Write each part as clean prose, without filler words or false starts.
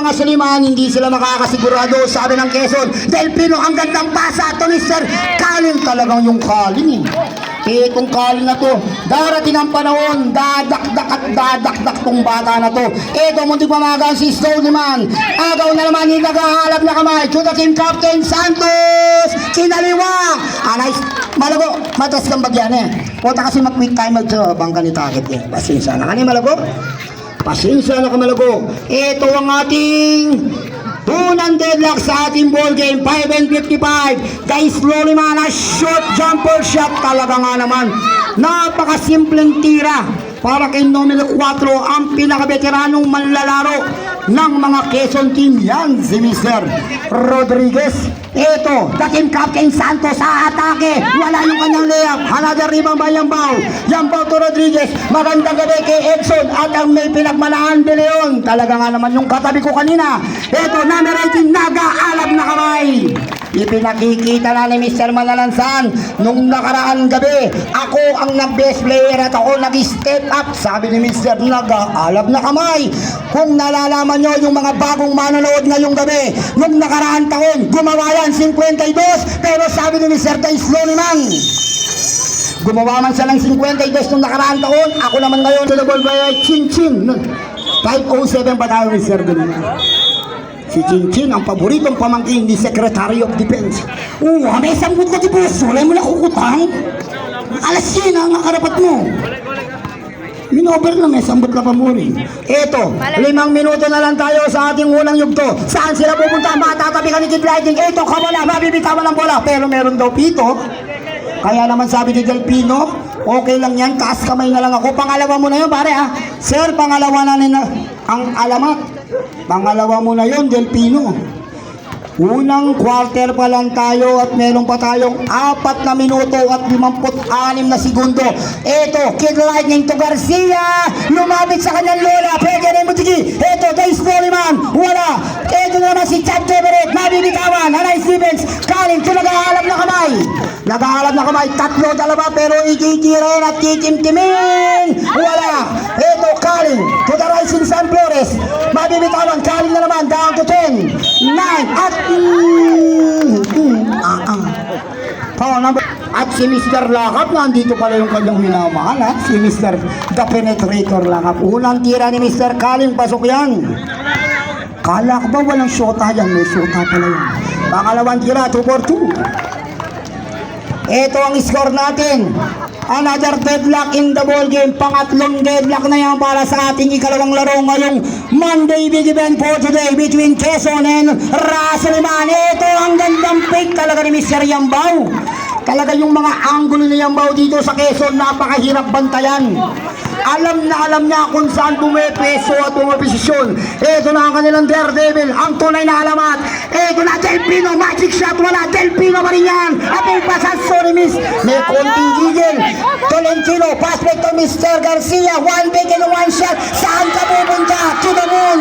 mga Suliman, hindi sila makakasigurado. Sabi ng Quezon, Del Pino, ang gandang pasa to Mr. Kaling. Talagang yung Kaling itong Kaling na to, darating ang panahon, dadakdak at dadakdak tong bata na to. Ito, muntik mamagang si Suliman. Agaw na naman, hindi naghahalap na kamay to the team captain Santos Kinaliwa. Nice. Malago, matas kang bagyan eh. Punta kasi mag-quick time bangka ni Takit eh. Pasensya na ka ni Malago. Pasensya na ka Malago. Ito ang ating unang deadlock sa ating ball game. 5 and 55. Guys, slowly man, a short jumper shot. Talaga nga naman, napakasimpleng tira para kay numero 4, ang pinaka-veteranong manlalaro ng mga Quezon team. Yan si Mr. Rodriguez. Ito, the team captain Santos sa atake. Wala yung kanyang layup. Another rebound by Yambao. Yambao to Rodriguez. Magandang gabi kay Edson at ang may pinagmanaan De Leon. Talaga nga naman yung katabi ko kanina. Ito, number 18, nag-aalab na kamay. Ipinakikita na ni Mr. Manalansan nung nakaraan gabi, ako ang nag-best player at ako nag-step up. Sabi ni Mr. nag-aalab na kamay. Kung nalalaman nyo yung mga bagong manonood ngayong gabi, nung nakaraan taon, gumawa yan 52, pero sabi ni Mr. Slowly man, gumawa man siya ng 52 nung nakaraan taon. Ako naman ngayon, double by Chin-Chin. 507 pa tayo, Mr. Ganina. Si Chin-Chin, ang paboritong pamangkin ni Secretary of Defense. May sanggut na tipos. Wala mo na kukutang. Alas yun ang karapat mo. Minover lang, may sambot ka pa mo rin. Eto, 5 minuto na lang tayo sa ating unang yugto. Saan sila pupunta? Matatabi ka ni Kid Lighting. Eto, kabala, mabibitawan ng bola. Pero meron daw pito. Kaya naman sabi ni Del Pino, okay lang yan, taas kamay na lang ako. Pangalawa mo na yun, pare ha. Sir, pangalawa na nila ang alamat. Pangalawa mo na yun, Del Pino. Unang quarter pa lang tayo at meron pa tayong 4 na minuto at 56 na segundo. Eto, Kid Lightning to Garcia. Lumapit sa kanyang lola. Pwede rin mo tigi. Eto, Dave Snowman. Wala. Eto naman si Chad Everett. Mabibitawan. Hanay Stevens. Kaling to nag-aalab na kamay. Nag-aalab na kamay. 3 dalawa pero ikikirin at kitimtimin. Wala. Eto, Kaling to the Rising Sun Flores. Mabibitawan. Kaling na naman. Down to 10. 9 at at si Mr. Lakap, nandito pala yung kanyang minamahal ha? Si Mr. The Penetrator Lakap. Unang tira ni Mr. Kaling, pasok yan. Kala ko ba walang shota yan? May shota pala yan. Pangalawang tira, 2 for 2. Ito ang score natin. Another deadlock in the ball game. Pangatlong deadlock na yan para sa ating ikalawang laro ngayong Monday big event for today between Quezon and Suliman. Ito ang gandang pick talaga ni Mr. Yambao. Talaga yung mga angulo ni Yambao dito sa Quezon, napakahirap bantayan. Alam na niya kung saan pumepeso at pumeposisyon. Ito na ang kanilang daredevil, ang tunay na alamat. Ito na Del Pino, magic shot, wala. Del Pino pa rin yan. At may pasas, sorry miss. May konting gigil. Tolentino, pass back to Mr. Garcia. 1 big and 1 shot. Saan ka pupunta? To the moon.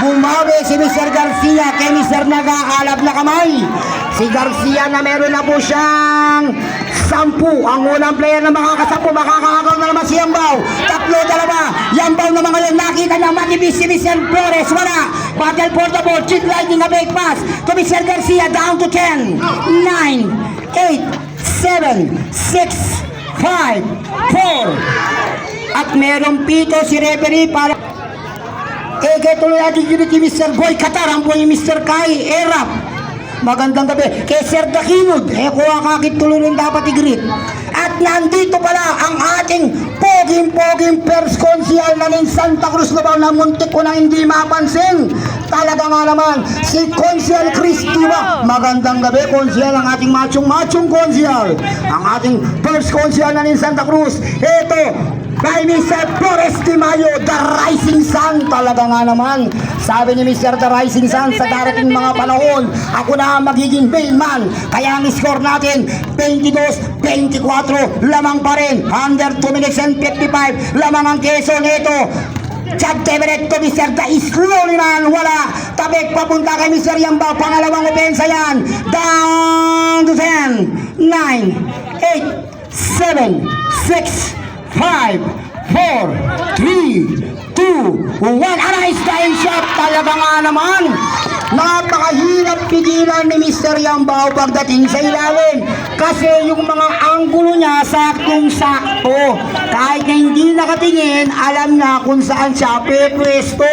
Bumawi si Mr. Garcia kay Mr. nag-aalab na kamay. Si Garcia na meron na po siyang 10. Ang unang player na makakasampu, makakahagaw na naman si Yambao. 3 dalawa. Yambao naman ngayon, nakita niya matibis si Mr. Flores. Wala. Battle for the ball. Kid Lightning, a big pass to Mr. Garcia. Down to 10, 9, 8, 7, 6, 5, 4. At merong pito si referee para tuloy natin yun ni Mr. Boy Qatar. Ang boy ni Mr. Kai Erap. Magandang gabi kay Sir Dakinod. Kuha kakit tuloy rin dapat i-greet. At nandito pala ang ating poging first consial na nin Santa Cruz na na muntik ko na hindi mapansin. Talaga nga naman si Consial Cristiva. Magandang gabi consial, ang ating machong consial. Ang ating first consial na nin Santa Cruz. Ito kay Mr. Flores Di Mayo, The Rising Sun. Talaga nga naman, sabi ni Mr. The Rising Sun, sa darating mga panahon, ako na magiging mailman. Kaya ang score natin, 22-24, lamang pa rin. Under 2 minutes and 55, lamang ang Quezon. Ito, Chad Everett to Mr. The Slowly man, wala. Tabek papunta kay Mr. Yambao, pangalawang opensa yan. Down to 10, 9, 8, 7, 6, 5, 4, 3, 2, 2, 1. Arise time shot. Talaga nga naman. Napakahirap pigilan ni Mr. Yambao pagdating sa ilalim. Kasi yung mga anggulo niya saktong-sakto. Kahit na hindi nakatingin, alam na kung saan siya pepwesto.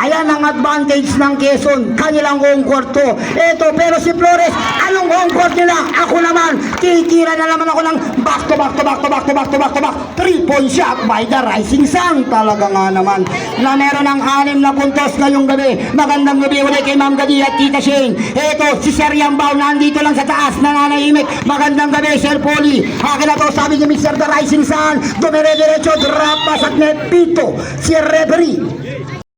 Ayan ang advantage ng Quezon. Kanilang home court to. Eto, pero si Flores, anong home court nila? Ako naman, titira na naman ako ng back to back to back to back to back to back to back. 3-point shot by the Rising Sun. Talaga nga naman na meron ng 6 na puntos ngayong gabi. Magandang gabi ulit kay Ma'am Gadi at Tita Shane. Eto, si Sir Yambao nandito lang sa taas, nananahimik. Magandang gabi, Sir Poli. Akin na to, sabi ni Mr. The Rising Sun. Dumire-diretso, drop pass at net. Pito, si referee.